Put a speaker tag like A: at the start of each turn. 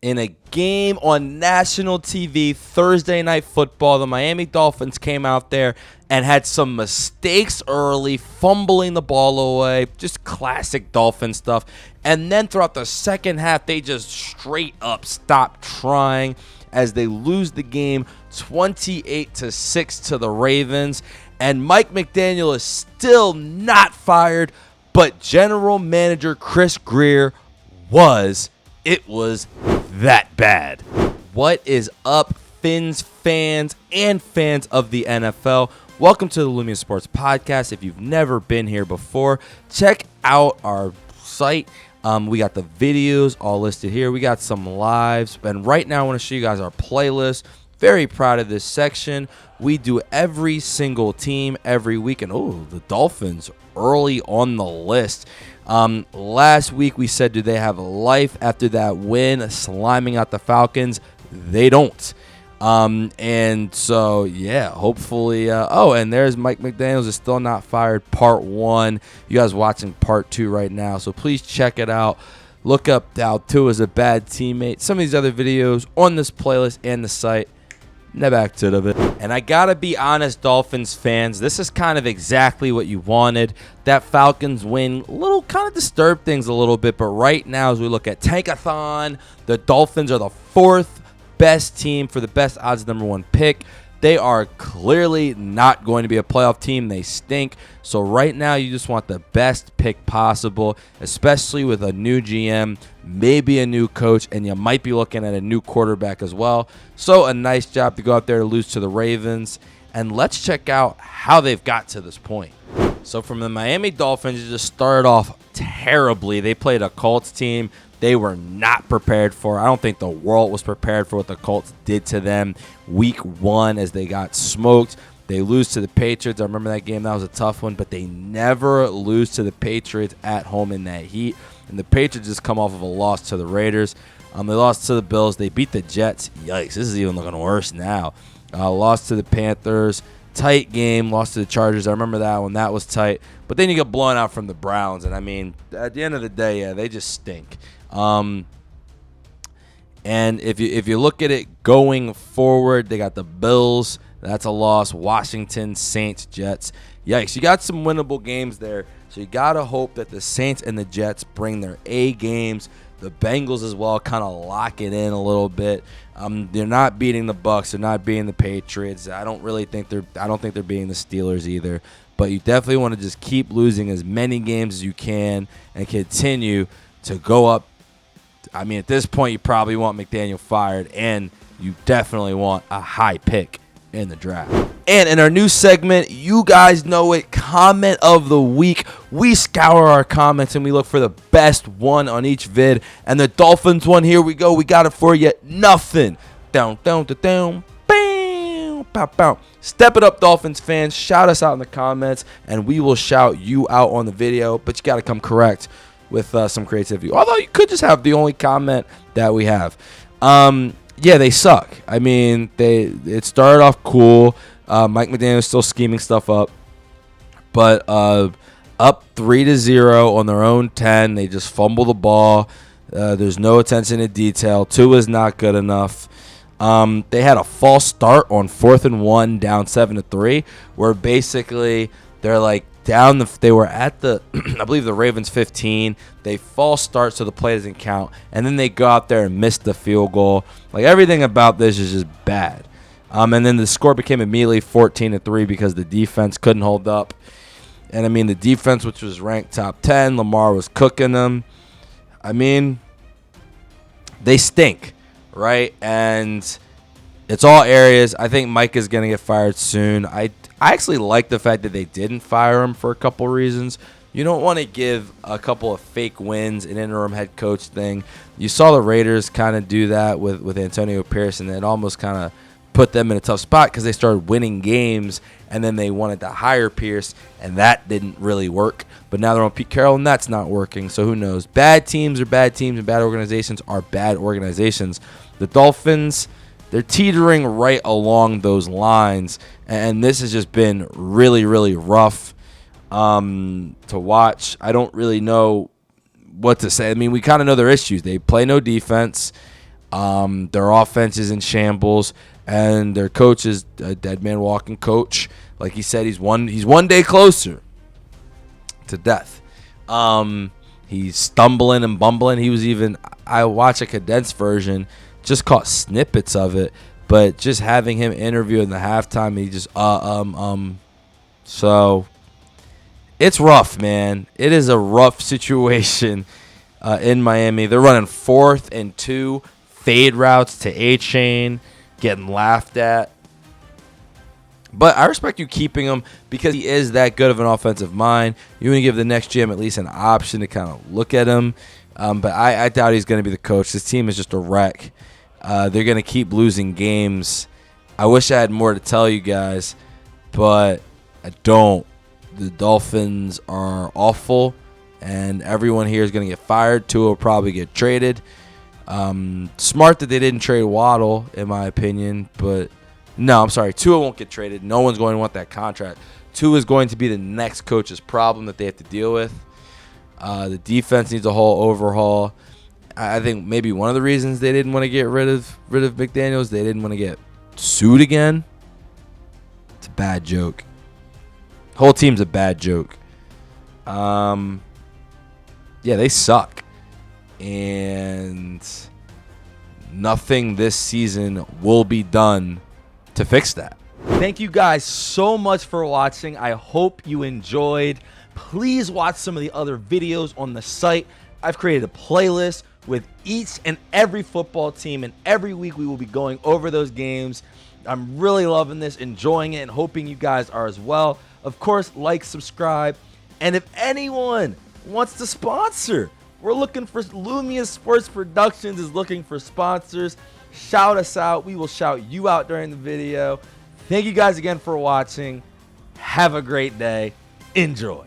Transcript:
A: In a game on national TV, Thursday Night Football, the Miami Dolphins came out there and had some mistakes early, fumbling the ball away, just classic Dolphin stuff. And then throughout the second half, they just straight up stopped trying as they lose the game 28-6 to the Ravens. And Mike McDaniel is still not fired, but General Manager Chris Grier was. It was that bad. What is up, Fins fans and fans of the NFL? Welcome to the Lumia Sports Podcast. If you've never been here before, check out our site. We got the videos all listed here. We got some lives. And right now I want to show you guys our playlist. Very proud of this section. We do every single team every week. And, the Dolphins early on the list. Last week we said, do they have a life after that win, sliming out the Falcons? They don't. And so, yeah, hopefully. And there's Mike McDaniel is still not fired, part 1. You guys watching part 2 right now, so please check it out. Look up how Tua is a bad teammate. Some of these other videos on this playlist and the site. Now back to the video. And I gotta be honest, Dolphins fans, this is kind of exactly what you wanted. That Falcons win kind of disturbed things a little bit, but right now as we look at Tankathon, the Dolphins are the 4th best team for the best odds #1 pick. They are clearly not going to be a playoff team. They stink. So right now you just want the best pick possible, especially with a new GM, maybe a new coach, and you might be looking at a new quarterback as well. So a nice job to go out there to lose to the Ravens. And let's check out how they've got to this point. So from the Miami Dolphins, you just started off terribly. They played a Colts team they were not prepared for. I don't think the world was prepared for what the Colts did to them week 1 as they got smoked. They lose to the Patriots. I remember that game. That was a tough one, but they never lose to the Patriots at home in that heat. And the Patriots just come off of a loss to the Raiders. They lost to the Bills. They beat the Jets. Yikes, this is even looking worse now. Lost to the Panthers. Tight game. Lost to the Chargers. I remember that one. That was tight. But then you get blown out from the Browns. And, I mean, at the end of the day, yeah, they just stink. And if you look at it going forward, they got the Bills. That's a loss. Washington, Saints, Jets. Yikes, you got some winnable games there. So you got to hope that the Saints and the Jets bring their A games. The Bengals as well kind of lock it in a little bit. They're not beating the Bucs. They're not beating the Patriots. I don't think they're beating the Steelers either. But you definitely want to just keep losing as many games as you can and continue to go up. I mean, at this point, you probably want McDaniel fired, and you definitely want a high pick in the draft. And in our new segment, you guys know it, comment of the week. We scour our comments, and we look for the best one on each vid. And the Dolphins one, here we go. We got it for you. Nothing. Down, down, down, bam, pow, pow. Step it up, Dolphins fans. Shout us out in the comments, and we will shout you out on the video. But you got to come correct with some creativity. Although you could just have the only comment that we have. Yeah, they suck. I mean, it started off cool. Mike McDaniel is still scheming stuff up. But up 3-0 on their own 10. They just fumble the ball. There's no attention to detail. 2 is not good enough. They had a false start on 4th and 1, down 7-3, where basically they're like, they were at the I believe the Ravens 15. They false start, so the play doesn't count, and then they go out there and miss the field goal. Like, everything about this is just bad. And then the score became immediately 14-3 because the defense couldn't hold up. And I mean, the defense, which was ranked top 10, Lamar was cooking them. I mean, they stink, right? And it's all areas. I think Mike is going to get fired soon. I actually like the fact that they didn't fire him for a couple reasons. You don't want to give a couple of fake wins an interim head coach thing. You saw the Raiders kind of do that with Antonio Pierce, and it almost kind of put them in a tough spot because they started winning games, and then they wanted to hire Pierce, and that didn't really work. But now they're on Pete Carroll, and that's not working, so who knows? Bad teams are bad teams, and bad organizations are bad organizations. The Dolphins, they're teetering right along those lines, and this has just been really, really rough to watch. I don't really know what to say. I mean, we kind of know their issues. They play no defense. Their offense is in shambles, and their coach is a dead man walking coach. Like he said, he's one day closer to death. He's stumbling and bumbling. I watched a condensed version, just caught snippets of it, but just having him interview in the halftime, he just So it's rough, man. It is a rough situation in Miami. They're running 4th and 2 fade routes to A-Chain, getting laughed at. But I respect you keeping him because he is that good of an offensive mind. You want to give the next GM at least an option to kind of look at him. But I doubt he's going to be the coach. This team is just a wreck. They're going to keep losing games. I wish I had more to tell you guys, but I don't. The Dolphins are awful, and everyone here is going to get fired. Tua will probably get traded. Smart that they didn't trade Waddle, in my opinion, but no, I'm sorry. Tua won't get traded. No one's going to want that contract. Tua is going to be the next coach's problem that they have to deal with. The defense needs a whole overhaul. I think maybe one of the reasons they didn't want to get rid of McDaniel is they didn't want to get sued again. It's a bad joke. Whole team's a bad joke. Yeah, they suck. And nothing this season will be done to fix that. Thank you guys so much for watching. I hope you enjoyed. Please watch some of the other videos on the site. I've created a playlist with each and every football team, and every week we will be going over those games. I'm really loving this, enjoying it, and hoping you guys are as well. Of course, like, subscribe, and if anyone wants to sponsor, we're looking for Lumia Sports Productions is looking for sponsors. Shout us out. We will shout you out during the video. Thank you guys again for watching. Have a great day. Enjoy.